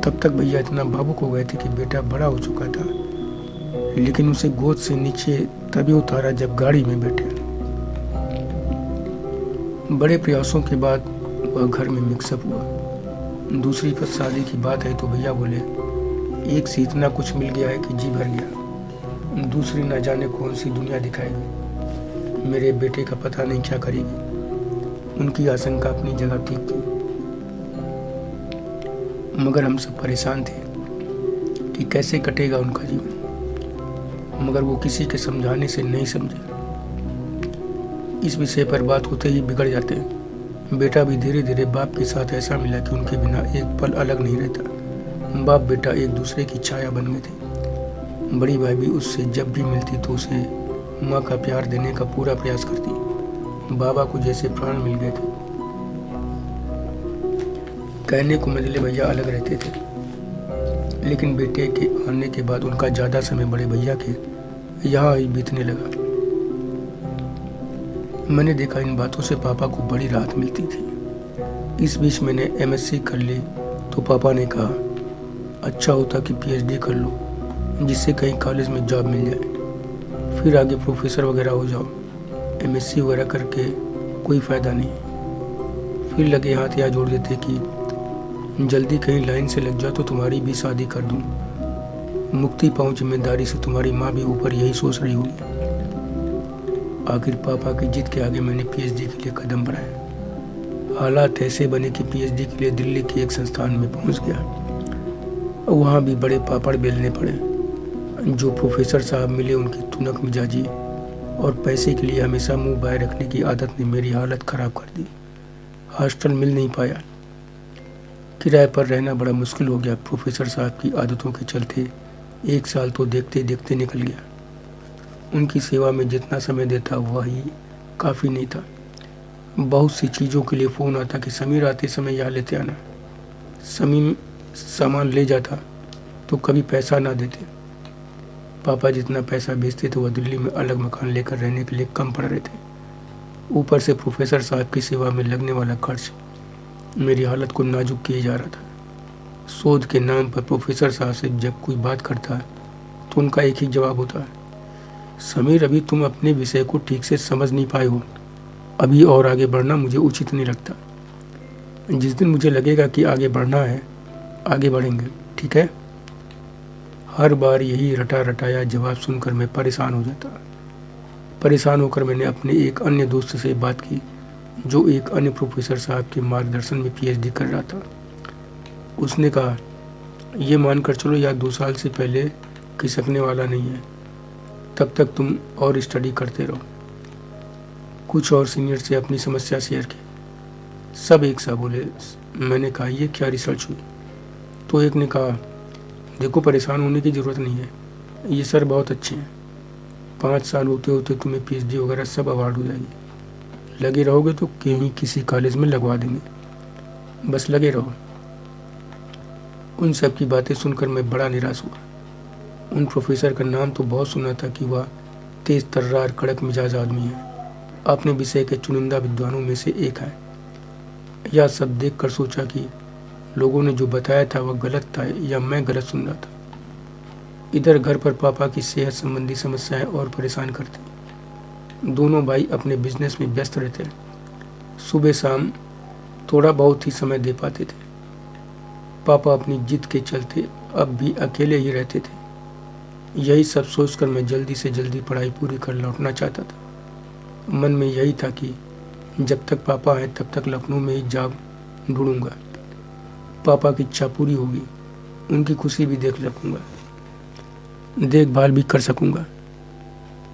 तब तक भैया इतना भावुक हो गए थे कि बेटा बड़ा हो चुका था, लेकिन उसे गोद से नीचे तभी उतारा जब गाड़ी में बैठे। बड़े प्रयासों के बाद वह घर में मिक्सअप हुआ। दूसरी पर शादी की बात है तो भैया बोले, एक से इतना कुछ मिल गया है कि जी भर गया, दूसरी न जाने कौन सी दुनिया दिखाएगी, मेरे बेटे का पता नहीं क्या करेगी। उनकी आशंका अपनी जगह ठीक थी, मगर हम सब परेशान थे कि कैसे कटेगा उनका जीवन, मगर वो किसी के समझाने से नहीं समझे। इस विषय पर बात होते ही बिगड़ जाते। बेटा भी धीरे धीरे बाप के साथ ऐसा मिला कि उनके बिना एक पल अलग नहीं रहता। बाप बेटा एक दूसरे की छाया बन गए थे। बड़ी भाई भी उससे जब भी मिलती तो उसे माँ का प्यार देने का पूरा प्रयास करती। बाबा को जैसे प्राण मिल गए थे। कहने को मंजले भैया अलग रहते थे, लेकिन बेटे के आने के बाद उनका ज़्यादा समय बड़े भैया के यहाँ ही बीतने लगा। मैंने देखा इन बातों से पापा को बड़ी राहत मिलती थी। इस बीच मैंने एमएससी कर ली तो पापा ने कहा, अच्छा होता कि पीएचडी कर लो, जिससे कहीं कॉलेज में जॉब मिल जाए, फिर आगे प्रोफेसर वगैरह हो जाओ। एमएससी वगैरह करके कोई फ़ायदा नहीं। फिर लगे हाथ यहाँ जोड़ देते कि जल्दी कहीं लाइन से लग जाओ तो तुम्हारी भी शादी कर दूँ, मुक्ति पाऊँ जिम्मेदारी से। तुम्हारी माँ भी ऊपर यही सोच रही होगी। आखिर पापा की जिद के आगे मैंने पीएचडी के लिए कदम बढ़ाया। हालात ऐसे बने कि पीएचडी के लिए दिल्ली के एक संस्थान में पहुंच गया। वहाँ भी बड़े पापड़ बेलने पड़े। जो प्रोफेसर साहब मिले उनकी तुनक मिजाजी और पैसे के लिए हमेशा मुंह बाहर रखने की आदत ने मेरी हालत ख़राब कर दी। हॉस्टल मिल नहीं पाया, किराए पर रहना बड़ा मुश्किल हो गया। प्रोफेसर साहब की आदतों के चलते 1 साल तो देखते देखते निकल गया। उनकी सेवा में जितना समय देता वही काफ़ी नहीं था। बहुत सी चीज़ों के लिए फ़ोन आता कि समीर आते समय यहाँ लेते आना। समीर सामान ले जाता तो कभी पैसा ना देते। पापा जितना पैसा भेजते थे वह दिल्ली में अलग मकान लेकर रहने के लिए कम पड़ रहे थे। ऊपर से प्रोफेसर साहब की सेवा में लगने वाला खर्च मेरी हालत को नाजुक किए जा रहा था। शोध के नाम पर प्रोफेसर साहब से जब कोई बात करता है तो उनका एक ही जवाब होता है, समीर अभी तुम अपने विषय को ठीक से समझ नहीं पाए हो, अभी और आगे बढ़ना मुझे उचित नहीं लगता। जिस दिन मुझे लगेगा कि आगे बढ़ना है आगे बढ़ेंगे, ठीक है। हर बार यही रटा रटाया जवाब सुनकर मैं परेशान हो जाता। परेशान होकर मैंने अपने एक अन्य दोस्त से बात की जो एक अन्य प्रोफेसर साहब के मार्गदर्शन में पीएचडी कर रहा था। उसने कहा, ये मानकर चलो या 2 साल से पहले खिसकने वाला नहीं है, तब तक तुम और स्टडी करते रहो। कुछ और सीनियर से अपनी समस्या शेयर की। सब एक सा बोले। मैंने कहा, ये क्या रिसर्च हुई? तो एक ने कहा, देखो परेशान होने की ज़रूरत नहीं है, ये सर बहुत अच्छे हैं। 5 साल होते होते तुम्हें पीएचडी वगैरह सब अवार्ड हो जाएगी। लगे रहोगे तो कहीं किसी कॉलेज में लगवा देंगे। बस लगे रहो। उन सब की बातें सुनकर मैं बड़ा निराश हुआ। उन प्रोफेसर का नाम तो बहुत सुना था कि वह तेज तर्रार कड़क मिजाज आदमी है, अपने विषय के चुनिंदा विद्वानों में से एक है। यह सब देखकर सोचा कि लोगों ने जो बताया था वह गलत था या मैं गलत सुन रहा था। इधर घर पर पापा की सेहत संबंधी समस्याएं और परेशान करती। दोनों भाई अपने बिजनेस में व्यस्त रहते। सुबह शाम थोड़ा बहुत ही समय दे पाते थे। पापा अपनी जिद के चलते अब भी अकेले ही रहते थे। यही सब सोचकर मैं जल्दी से जल्दी पढ़ाई पूरी कर लौटना चाहता था। मन में यही था कि जब तक पापा हैं तब तक लखनऊ में ही जॉब ढूंढूंगा। पापा की इच्छा पूरी होगी, उनकी खुशी भी देख सकूंगा, देखभाल भी कर सकूंगा।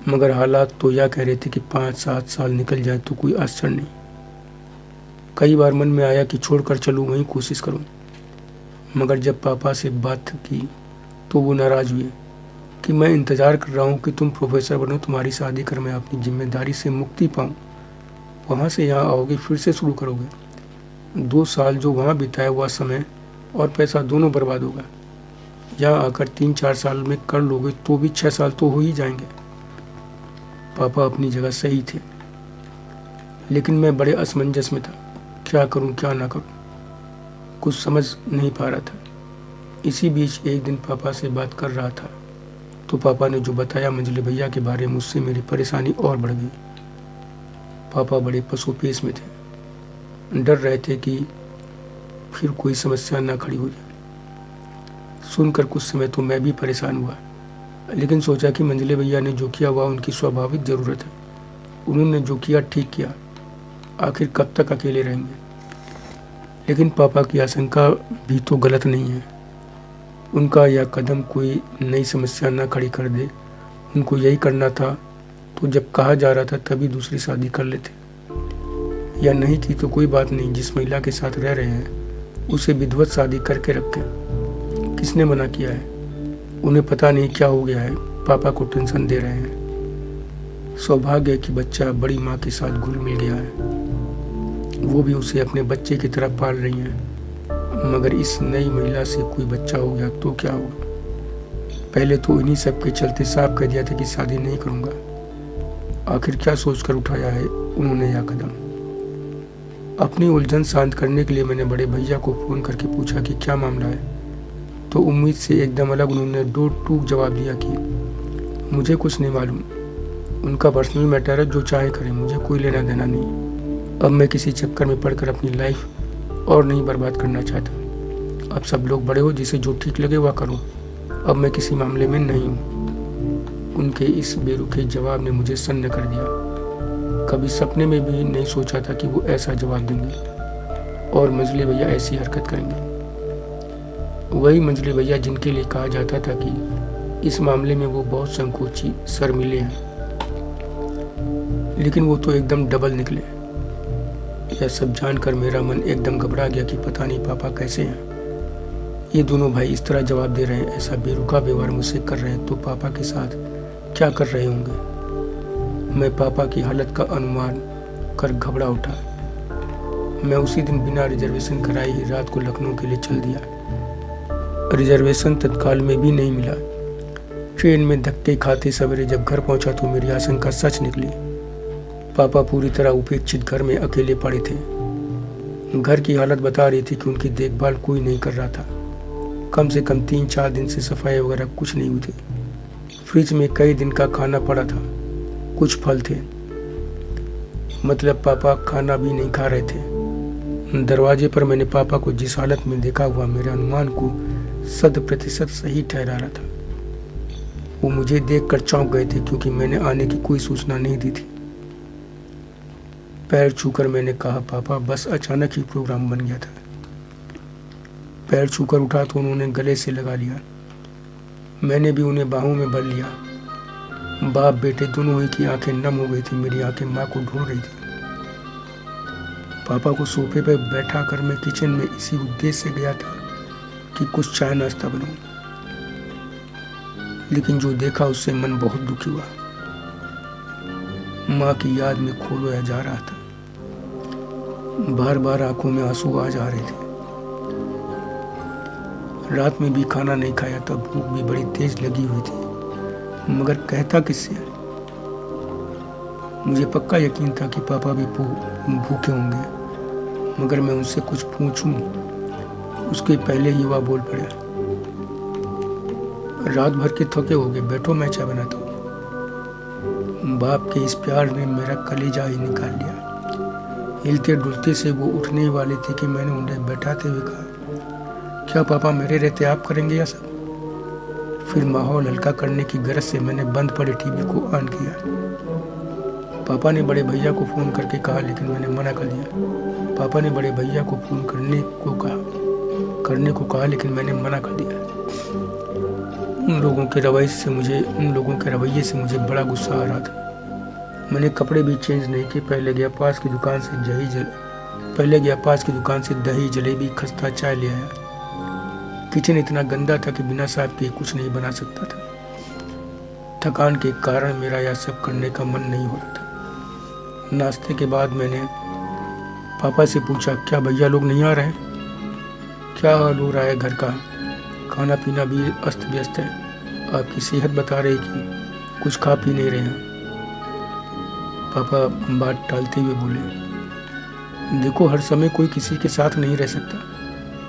मगर हालात तो यह कह रहे थे कि 5-7 साल निकल जाए तो कोई आश्चर्य नहीं। कई बार मन में आया कि छोड़कर चलूँ, वहीं कोशिश करूँ। मगर जब पापा से बात की तो वो नाराज़ हुए कि मैं इंतज़ार कर रहा हूँ कि तुम प्रोफेसर बनो, तुम्हारी शादी कर मैं अपनी जिम्मेदारी से मुक्ति पाऊँ, वहाँ से यहाँ आओगे, फिर से शुरू करोगे। 2 साल जो वहाँ बिताया हुआ समय और पैसा दोनों बर्बाद होगा। यहाँ आकर 3-4 साल में कर लोगे तो भी 6 साल तो हो ही जाएंगे। पापा अपनी जगह सही थे, लेकिन मैं बड़े असमंजस में था। क्या करूं क्या ना करूं, कुछ समझ नहीं पा रहा था। इसी बीच एक दिन पापा से बात कर रहा था तो पापा ने जो बताया मंझले भैया के बारे में, उससे मेरी परेशानी और बढ़ गई। पापा बड़े पसोपेश में थे, डर रहे थे कि फिर कोई समस्या ना खड़ी हो जाए। सुनकर कुछ समय तो मैं भी परेशान हुआ, लेकिन सोचा कि मंझले भैया ने जो किया वह उनकी स्वाभाविक ज़रूरत है। उन्होंने जो किया ठीक किया, आखिर कब तक अकेले रहेंगे। लेकिन पापा की आशंका भी तो गलत नहीं है। उनका यह कदम कोई नई समस्या ना खड़ी कर दे। उनको यही करना था तो जब कहा जा रहा था तभी दूसरी शादी कर लेते, या नहीं थी तो कोई बात नहीं। जिस महिला के साथ रह रहे हैं उसे विधिवत शादी करके रखें। किसने मना किया है? उन्हें पता नहीं क्या हो गया है, पापा को टेंशन दे रहे हैं। सौभाग्य है कि बच्चा बड़ी माँ के साथ घुल मिल गया है, वो भी उसे अपने बच्चे की तरह पाल रही हैं। मगर इस नई महिला से कोई बच्चा हो गया तो क्या होगा? पहले तो इन्हीं सब के चलते साफ कह दिया था कि शादी नहीं करूँगा। आखिर क्या सोचकर उठाया है उन्होंने यह कदम? अपनी उलझन शांत करने के लिए मैंने बड़े भैया को फ़ोन करके पूछा कि क्या मामला है, तो उम्मीद से एकदम अलग उन्होंने दो टूक जवाब दिया कि मुझे कुछ नहीं मालूम, उनका पर्सनल मैटर है, जो चाहे करें, मुझे कोई लेना देना नहीं। अब मैं किसी चक्कर में पड़कर अपनी लाइफ और नहीं बर्बाद करना चाहता। अब सब लोग बड़े हो, जिसे जो ठीक लगे वह करो। अब मैं किसी मामले में नहीं हूँ। उनके इस बेरुखे जवाब ने मुझे सन्न कर दिया। कभी सपने में भी नहीं सोचा था कि वो ऐसा जवाब देंगे और मंझले भैया ऐसी हरकत करेंगे। वही मंझले भैया जिनके लिए कहा जाता था कि इस मामले में वो बहुत संकोची, शर्मीले हैं, लेकिन वो तो एकदम डबल निकले। यह सब जानकर मेरा मन एकदम घबरा गया कि पता नहीं पापा कैसे हैं। ये दोनों भाई इस तरह जवाब दे रहे हैं, ऐसा बेरुखा व्यवहार मुझसे कर रहे हैं, तो पापा के साथ क्या कर रहे होंगे। मैं पापा की हालत का अनुमान कर घबरा उठा। मैं उसी दिन बिना रिजर्वेशन कराए ही रात को लखनऊ के लिए चल दिया। रिजर्वेशन तत्काल में भी नहीं मिला। ट्रेन में धक्के खाते सवेरे जब घर पहुंचा तो मेरी आशंका सच निकली। पापा पूरी तरह उपेक्षित घर में अकेले पड़े थे। घर की हालत बता रही थी कि उनकी देखभाल कोई नहीं कर रहा था। कम से कम 3-4 दिन से सफाई वगैरह कुछ नहीं हुई थी। फ्रिज में कई दिन का खाना पड़ा था, कुछ फल थे, मतलब पापा खाना भी नहीं खा रहे थे। दरवाजे पर मैंने पापा को जिस हालत में देखा हुआ मेरे अनुमान को 100% सही ठहरा रहा था। वो मुझे देखकर चौंक गए थे क्योंकि मैंने आने की कोई सूचना नहीं दी थी। पैर छूकर मैंने कहा, पापा बस अचानक ही प्रोग्राम बन गया था। पैर छूकर उठा तो उन्होंने गले से लगा लिया। मैंने भी उन्हें बाहों में भर लिया। बाप बेटे दोनों ही की आंखें नम हो गई थी। मेरी आंखें माँ को ढूंढ रही थी। पापा को सोफे पर बैठा कर मैं किचन में इसी उद्देश्य से गया था कि कुछ चाय नाश्ता बनाऊं, लेकिन जो देखा उससे मन बहुत दुखी हुआ। माँ की याद में खोया जा रहा था। बार बार आंखों में आंसू आ जा रहे थे। रात में भी खाना नहीं खाया, तब भूख भी बड़ी तेज लगी हुई थी, मगर कहता किससे। मुझे पक्का यकीन था कि पापा भी भूखे होंगे, मगर मैं उनसे कुछ पूछूं उसके पहले ही वह बोल पड़ा, रात भर के थके हो गए, बैठो मैं चाय बनाता हूँ। बाप के इस प्यार ने मेरा कलेजा ही निकाल लिया। हिलते डुलते से वो उठने वाले थे कि मैंने उन्हें बैठाते हुए कहा, क्या पापा मेरे रहते आप करेंगे या सब। फिर माहौल हल्का करने की गरज से मैंने बंद पड़े टीवी को ऑन किया। पापा ने बड़े भैया को फ़ोन करके कहा, लेकिन मैंने मना कर दिया। पापा ने बड़े भैया को फ़ोन करने को कहा, लेकिन मैंने मना कर दिया। उन लोगों के रवैये से मुझे बड़ा गुस्सा आ रहा था। मैंने कपड़े भी चेंज नहीं किए। पहले गया पास की दुकान से दही जलेबी खस्ता चाय ले आया। किचन इतना गंदा था कि बिना साफ किए कुछ नहीं बना सकता था। थकान के कारण मेरा यह सब करने का मन नहीं हो रहा था। नाश्ते के बाद मैंने पापा से पूछा, क्या भैया लोग नहीं आ रहे? क्या हाल हो रहा है घर का? खाना पीना भी अस्त व्यस्त है। आपकी सेहत बता रही कि कुछ खा पी नहीं रहे हैं। पापा बात टालते हुए बोले, देखो हर समय कोई किसी के साथ नहीं रह सकता,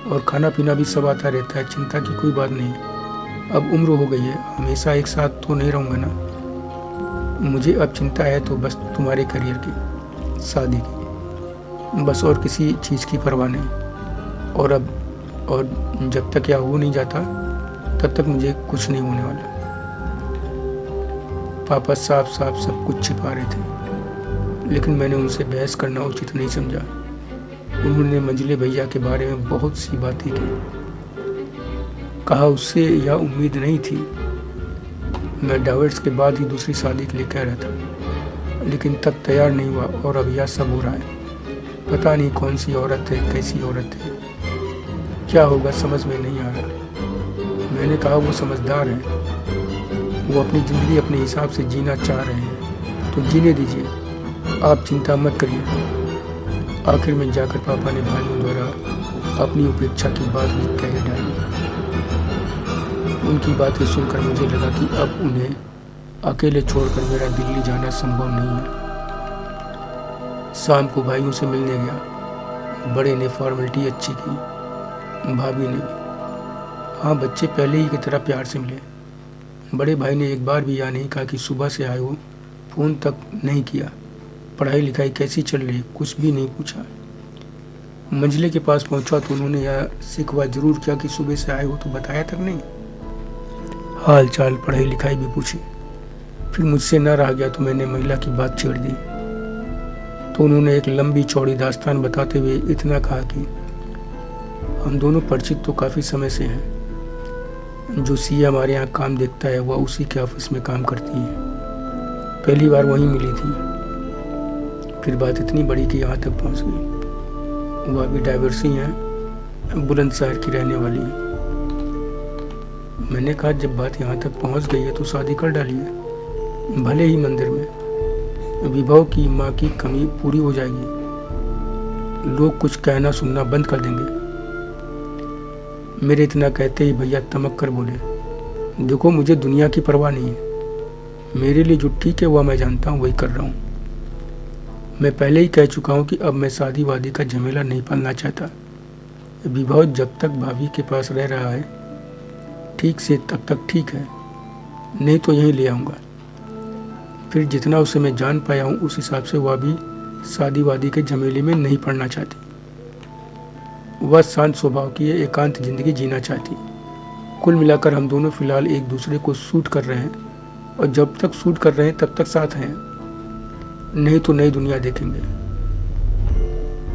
और खाना पीना भी सब आता रहता है, चिंता की कोई बात नहीं है। अब उम्र हो गई है, हमेशा एक साथ तो नहीं रहूँगा ना। मुझे अब चिंता है तो बस तुम्हारे करियर की, शादी की, बस, और किसी चीज़ की परवाह नहीं। और जब तक यह हो नहीं जाता तब तक मुझे कुछ नहीं होने वाला। पापा साफ साफ सब कुछ छिपा रहे थे, लेकिन मैंने उनसे बहस करना उचित नहीं समझा। उन्होंने मंझले भैया के बारे में बहुत सी बातें की। कहा उससे यह उम्मीद नहीं थी। मैं डाइवोर्स के बाद ही दूसरी शादी के लिए कह रहा था, लेकिन तब तैयार नहीं हुआ, और अब यह सब हो रहा है। पता नहीं कौन सी औरत है, कैसी औरत है, क्या होगा समझ में नहीं आ रहा। मैंने कहा वो समझदार है, वो अपनी ज़िंदगी अपने हिसाब से जीना चाह रहे हैं, तो जीने दीजिए, आप चिंता मत करिए। आखिर में जाकर पापा ने भाइयों द्वारा अपनी उपेक्षा की बात भी कह डाली। उनकी बातें सुनकर मुझे लगा कि अब उन्हें अकेले छोड़कर मेरा दिल्ली जाना संभव नहीं है। शाम को भाइयों से मिलने गया। बड़े ने फॉर्मेलिटी अच्छी की, भाभी ने भी। हाँ, बच्चे पहले ही की तरह प्यार से मिले। बड़े भाई ने एक बार भी यह नहीं कहा कि सुबह से आए हो, फ़ोन तक नहीं किया। पढ़ाई लिखाई कैसी चल रही, कुछ भी नहीं पूछा। मंजिले के पास पहुंचा तो उन्होंने यह शिकवा जरूर किया कि सुबह से आए हो तो बताया तक नहीं। हाल चाल पढ़ाई लिखाई भी पूछी। फिर मुझसे न रहा गया तो मैंने महिला की बात छेड़ दी। तो उन्होंने एक लंबी चौड़ी दास्तान बताते हुए इतना कहा कि हम दोनों परिचित तो काफ़ी समय से हैं। जो सीए हमारे यहाँ काम देखता है वह उसी के ऑफिस में काम करती है। पहली बार वहीं मिली थी। फिर बात इतनी बड़ी कि यहाँ तक पहुँच गई। वह भी डाइवर्सी हैं, बुलंदशहर की रहने वाली है। मैंने कहा जब बात यहाँ तक पहुँच गई है तो शादी कर डालिए, भले ही मंदिर में। विभव की माँ की कमी पूरी हो जाएगी, लोग कुछ कहना सुनना बंद कर देंगे। मेरे इतना कहते ही भैया तमक कर बोले, देखो मुझे दुनिया की परवाह नहीं है, मेरे लिए जो ठीक है वह मैं जानता हूँ, वही कर रहा हूँ। मैं पहले ही कह चुका हूँ कि अब मैं शादी वादी का झमेला नहीं पालना चाहता। विभव जब तक भाभी के पास रह रहा है ठीक से तब तक ठीक है, नहीं तो यहीं ले आऊँगा। फिर जितना उसे मैं जान पाया हूँ उस हिसाब से वह भी शादी वादी के झमेले में नहीं पड़ना चाहती। वह शांत स्वभाव की एकांत जिंदगी जीना चाहती। कुल मिलाकर हम दोनों फिलहाल एक दूसरे को सूट कर रहे हैं, और जब तक सूट कर रहे हैं तब तक साथ हैं, नहीं तो नई दुनिया देखेंगे।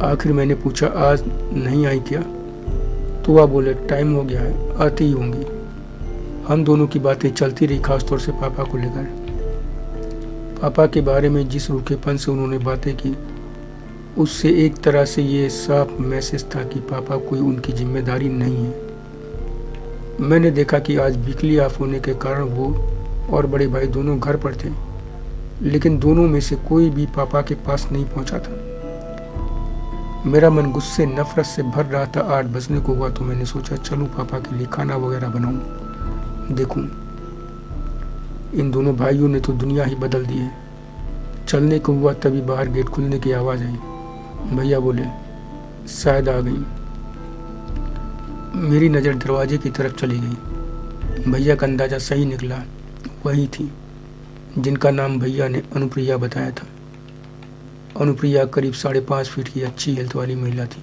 आखिर मैंने पूछा आज नहीं आई क्या? तो वह बोले टाइम हो गया है, आती ही होंगी। हम दोनों की बातें चलती रही, खासतौर से पापा को लेकर। पापा के बारे में जिस रूखेपन से उन्होंने बातें की उससे एक तरह से ये साफ मैसेज था कि पापा कोई उनकी जिम्मेदारी नहीं है। मैंने देखा कि आज वीकली ऑफ होने के कारण वो और बड़े भाई दोनों घर पर थे, लेकिन दोनों में से कोई भी पापा के पास नहीं पहुंचा था। मेरा मन गुस्से नफरत से भर रहा था। 8 बजने को हुआ तो मैंने सोचा चलूं पापा के लिए खाना वगैरह बनाऊं, देखूं। इन दोनों भाइयों ने तो दुनिया ही बदल दी है। चलने को हुआ तभी बाहर गेट खुलने की आवाज़ आई। भैया बोले शायद आ गई। मेरी नज़र दरवाजे की तरफ चली गई। भैया का अंदाज़ा सही निकला, वही थी जिनका नाम भैया ने अनुप्रिया बताया था। अनुप्रिया करीब 5.5 फीट की अच्छी हेल्थ वाली महिला थी।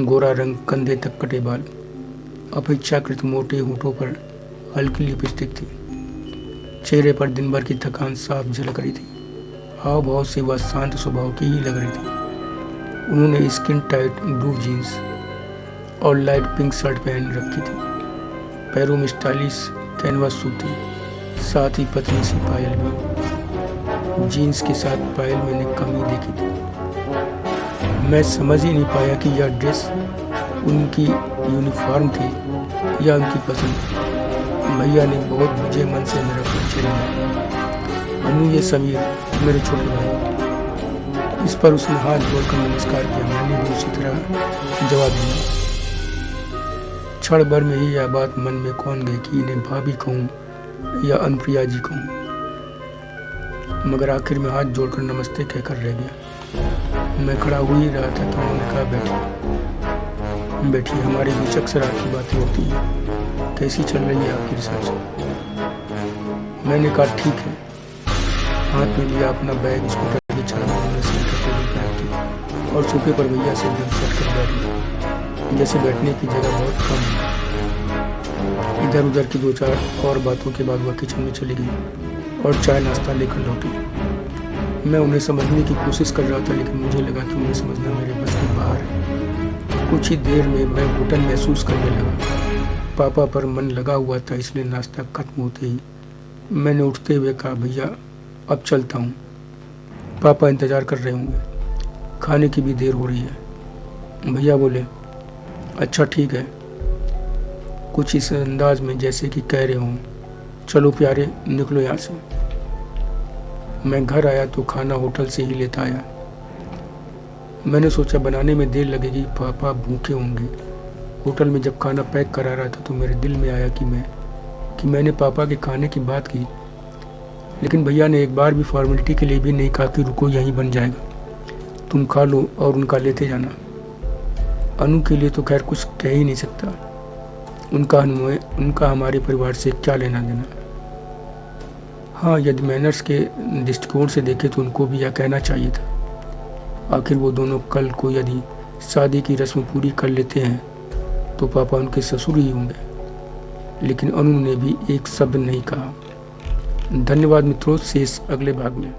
गोरा रंग, कंधे तक कटे बाल, अपेक्षाकृत मोटे होठों पर हल्की लिपस्टिक थी। चेहरे पर दिन भर की थकान साफ झलक रही थी। हाव भाव से वह शांत स्वभाव की ही लग रही थी। उन्होंने स्किन टाइट ब्लू जीन्स और लाइट पिंक शर्ट पहन रखी थी। पैरों में स्टाइलिश कैनवास शू थी, साथ ही पतली सी पायल भी। जीन्स के साथ पायल मैंने कम ही देखी थी। मैं समझ ही नहीं पाया कि यह ड्रेस उनकी यूनिफॉर्म थी या उनकी पसंद। भैया ने बहुत बुझे मन से मेरा परिचय लिया। अनु, ये समीर मेरे छोटे भाई। इस पर उसने हाथ जोड़कर नमस्कार किया। मैंने भी उसी तरह जवाब दिया। क्षण भर में ही यह बात मन में कौन गई कि इन्हें भाभी कहूँ या अनुप्रिया जी कहूँ, मगर आखिर में हाथ जोड़कर नमस्ते कहकर रह गया। मैं खड़ा हो ही रहा था तो उन्होंने कहा बैठिए, हमारे बीच अक्सर आपकी बातें होती हैं। कैसी चल रही है आपकी रिसर्च? मैंने कहा ठीक है। हाथ में लिया अपना बैग, स्कूटर की चाबी उन्होंने सेंटर टेबल पर रख दी और सोफे पर भैया से एकदम सट कर बैठ गया, जैसे बैठने की जगह बहुत कम है। इधर उधर की 2-4 और बातों के बाद वह किचन में चली गई और चाय नाश्ता लेकर लौटी। मैं उन्हें समझने की कोशिश कर रहा था, लेकिन मुझे लगा कि उन्हें समझना मेरे बस के बाहर है। कुछ ही देर में मैं घुटन महसूस करने लगा। पापा पर मन लगा हुआ था, इसलिए नाश्ता खत्म होते ही मैंने उठते हुए कहा भैया अब चलता हूँ, पापा इंतज़ार कर रहे होंगे, खाने की भी देर हो रही है। भैया बोले अच्छा ठीक है, कुछ इस अंदाज में जैसे कि कह रहे हों चलो प्यारे निकलो यहाँ से। मैं घर आया तो खाना होटल से ही लेता आया। मैंने सोचा बनाने में देर लगेगी, पापा भूखे होंगे। होटल में जब खाना पैक करा रहा था तो मेरे दिल में आया कि मैंने पापा के खाने की बात की, लेकिन भैया ने एक बार भी फॉर्मेलिटी के लिए भी नहीं कहा कि रुको यहीं बन जाएगा, तुम खा लो और उनका लेते जाना। अनु के लिए तो खैर कुछ कह ही नहीं सकता, उनका हमारे परिवार से क्या लेना देना। हाँ, यदि मैनर्स के दृष्टिकोण से देखे तो उनको भी यह कहना चाहिए था। आखिर वो दोनों कल को यदि शादी की रस्म पूरी कर लेते हैं तो पापा उनके ससुर ही होंगे। लेकिन अनु ने भी एक शब्द नहीं कहा। धन्यवाद मित्रों, शेष अगले भाग में।